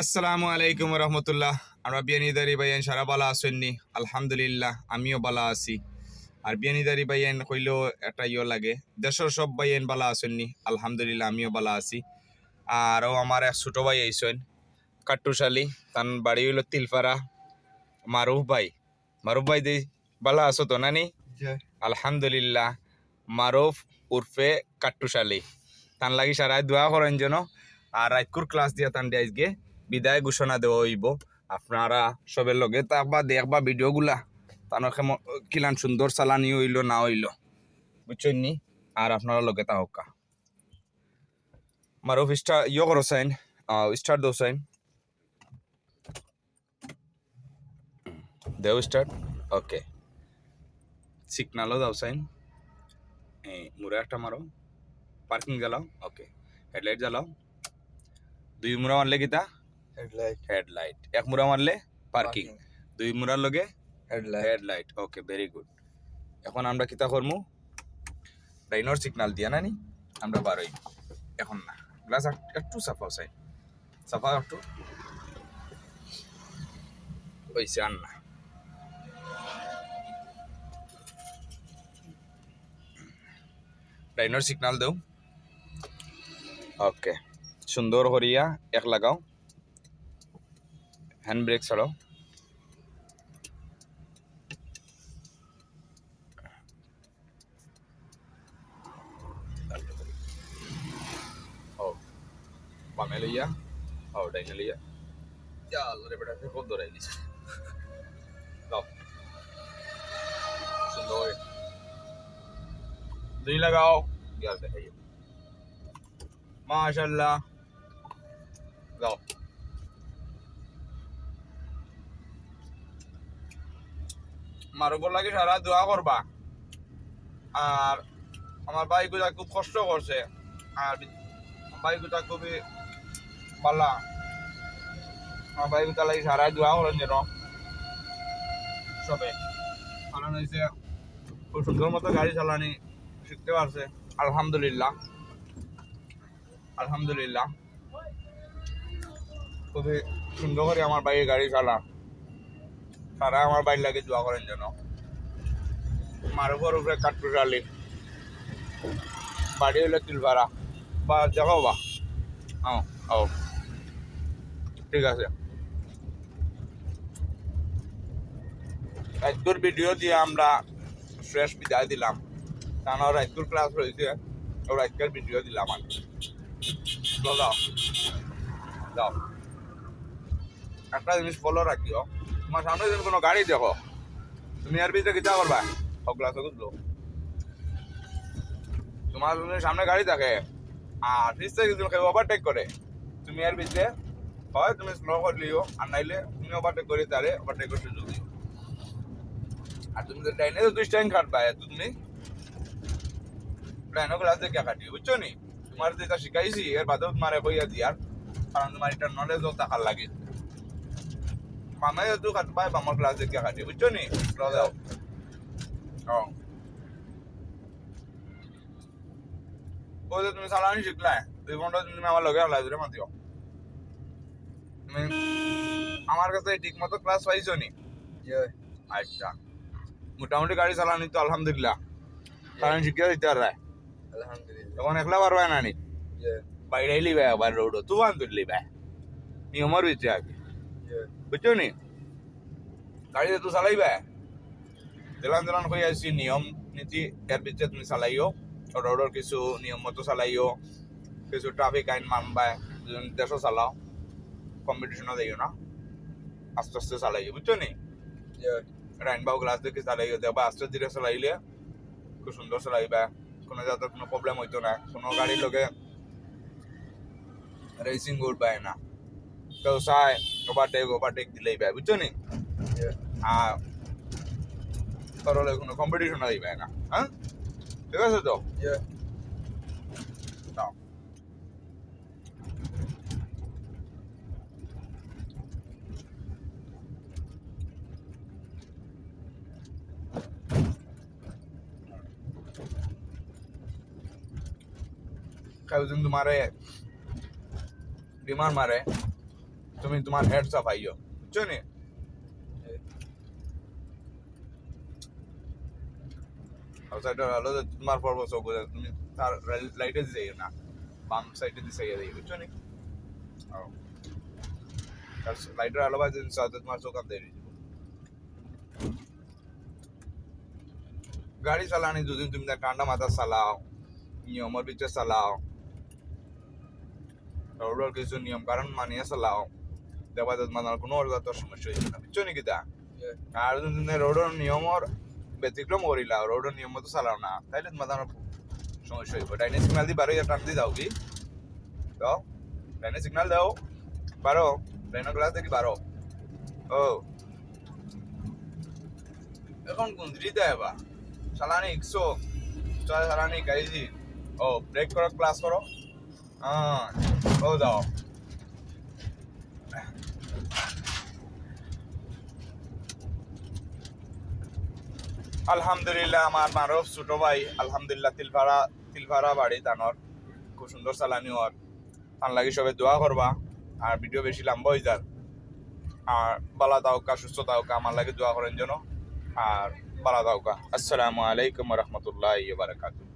আসসালামু আলাইকুম রহমতুল্লাহ। আমরা বিয়ানিদারি ভাইয়েন সারা বালা আসেননি? আলহামদুলিল্লাহ, আমিও বালা আছি। আর বিয়ানিদারি ভাইয়েন কইলেও একটা লাগে, দেশের সব ভাইয়েন বালা আসেননি? আলহামদুলিল্লাহ, আমিও বালা আছি। আরও আমার এক ছোটো ভাই আইসেন কাট্টুশালী, তার বাড়ি হইল তিলপাড়া। মারুফ ভাই দি বালা আছো তো নানি? আলহামদুলিল্লাহ। মারুফ উর্ফে কাট্টুশালী, তান লাগি সারাই দোয়া করেন যেন। আর রাইকুর ক্লাস দিয়া তান দিয়ে আজকে বিদায় ঘোষণা দেওয়া হইব। আপনারা সবের লগে তাকবা দেখবা ভিডিওগুলা, তানোর কিলান সুন্দর চালানি হইল না হইল, বুঝছেন নি? আর আপনারা লগে তাহকা মারুফ স্টার করো সাইন, স্টার্ট দো সাইন, দেও স্টার্ট। ওকে, সিগনালও দাও সাইন। মুড়ে একটা মারো, পার্কিং জ্বালাও। ওকে, হেডলাইট জ্বালাও। দুই মুড়া মারলে কিতা? হেডলাইট। এক মুড়া মারলে পার্কিং। দুই মুড়ার লগে হেডলাইট। ওকে, ভেরি গুড। এখন আমরা কিতা করমু? ডাইনর সিগনাল দিয়া নানি আমরা বারোই। এখন না, গ্লাস একটু সাফাও সাইন, সাফা একটু হয়েছে। আর না, ডাইনর সিগনাল দেও। ওকে, সুন্দর করিয়া এক লাগাও, হ্যান্ড ব্রেক ছাড়াও। ও বামে লইয়া, ও ডাইনে লইয়া। রে বেটা, খুব দৌড়াই দিছে। দাও, সুন্দর দুই লাগাও। গিয়ার দেখাইও, মাশাআল্লাহ। দাও, মারুফর লাগে সারা দোয়া করবা। আর আমার ভাই গুলা খুব কষ্ট করছে, আর ভাই গুলা খুবই পালা। আমার ভাই গুলা লাগে সারা দোয়া করেন যেন সবে। কারণ হয়েছে খুব সুন্দর মতো গাড়ি চালানি শিখতে পারছে। আলহামদুলিল্লাহ, আলহামদুলিল্লাহ, খুবই সুন্দর করে আমার বাইরে গাড়ি চালা। সারা আমার বাইর লাগে দোয়া করেন যেন। মারুফর উপরে কাট্টুশালী, বাড়ি হইলো তিলপাড়া। বা দেখো বা, ও ঠিক আছে। রাজকুর ভিডিও দিয়ে আমরা শেষ বিদায় দিলাম, কারণ রাজকুর ক্লাস রয়েছে, রাজকের ভিডিও দিলাম। আর যাও যাও, একটা জিনিস ফলো রাখিও, তোমার সামনে যদি কোনো গাড়ি দেখো, তুমি এর ভিতরে কিতা করবা? ক্লাসে বুঝলো, তোমার সামনে গাড়ি থাকে আর পিছ থেকে যদি কেউ ওভারটেক করে, তুমি এর ভিতরে হয় তুমি স্লো করে লিও, আর নাইলে তুমি ওভারটেক করে তারে ওভারটেক করতে সুযোগ দিও। আর তুমি তো ডাইনে তো দুই স্টাইন কাটবা, তুমি ডাইনো ক্লাস দেখে কাটিও, বুঝছো নি? তোমার যেটা শিখাইছি এর বাদেও তোমার কইয়া দিয়ার, কারণ তোমার এটা নলেজও থাকার লাগে। বামে যেহেতু কাটবা, বামর ক্লাস দেখে কাটিও, বুঝছো নি? স্লো দাও। ওই যে তুমি চালানি শিখলা, 2 ঘন্টা তুমি আমার লগে লাইব্রেরি মাতিও। তুমি আমার কাছে ঠিক মতো ক্লাস পাইছো নি? আচ্ছা, মোটামুটি গাড়ি চালানি তো আলহামদুলিল্লাহ, কারণ শিখিয়ে দিতে পারে। তখন একলা পারবা না নি? বাইরে লিবা একবার রোড তুফান তুললি ভাই, নিয়মের ভিতরে আগে, বুঝছো নি? গাড়িতে তো চালাইবা, দেলান দেলান হয়ে আসছি, নিয়ম নীতি এর ভিতরে তুমি চালাইও। রোডের কিছু নিয়ম মতো চালাইও, কিছু ট্রাফিক আইন মানবা, দেশও চালাও, কম্পিটিশনও দিও না, আস্তে আস্তে চালাইও, বুঝছো নি? রাইনবাও গ্লাস দেখে চালাইও, দেখবা আস্তে ধীরে চালাইলে খুব সুন্দর চালাইবা, কোনো যাতে কোনো প্রবলেম হইতো না। কোনো গাড়ির লগে রেসিং করবাই না, কেউ চায় ওভারটেক দিলেই পায়, বুঝছো নি? আর তোর হলে কোনো কম্পিটিশন দিবে না। হ্যাঁ, ঠিক আছে তো? কেউ যদি তোমারে বিমান মারে, তুমি তোমার হেড সাফাইও, বুঝছো নি? আউটসাইডার হলো যে তোমার পর্ব চৌক, তুমি তার লাইটে যাই না, বাম সাইডে দিছে যাই, বুঝছো নি? তার লাইটার আলো বাজে সাথে তোমার চোখ আনতে গাড়ি চালানি যদি তুমি ঠান্ডা মাথা চালাও, নিয়মের ভিতরে চালাও, রোডের কিছু নিয়ম কারণ মানিয়ে চালাও, দেখবা তোমার কোনো অর্গাতর সমস্যা হইবে না, বুঝছো নি কিতা? আর যদি তুমি রোডের নিয়মর ব্যতিক্রম করিলা, রোডের নিয়ম মতো চালাও না, তাইলে তোমার সমস্যা হইব। ডাইনে সিগনাল দিয়ে বারো টান দিয়ে যাও কি দাও, ডাইনে সিগনাল দাও বারো, ডাইনে গ্লাস দেখি বারো। ও এখন কোন দিতে আইবা? চালানি ইকশো চালানি গাইজি। ও ব্রেক করো, ক্লাস করো। হ্যাঁ ও দাও। আলহামদুলিল্লাহ আমার মারফ ছোট ভাই আলহামদুলিল্লাহ তিলভাড়া বাড়ি তানর খুব সুন্দর চালানি হর, তান লাগি সবে দোয়া করবা। আর ভিডিও বেশি লম্বা হয়ে যার, আর বালা দাউকা সুস্থ দাউকা আমার লাগে দোয়া করেন যেন। আর বালা দাউকা। আসসালামু আলাইকুম রহমতুল্লাহ বারাকাতুহু।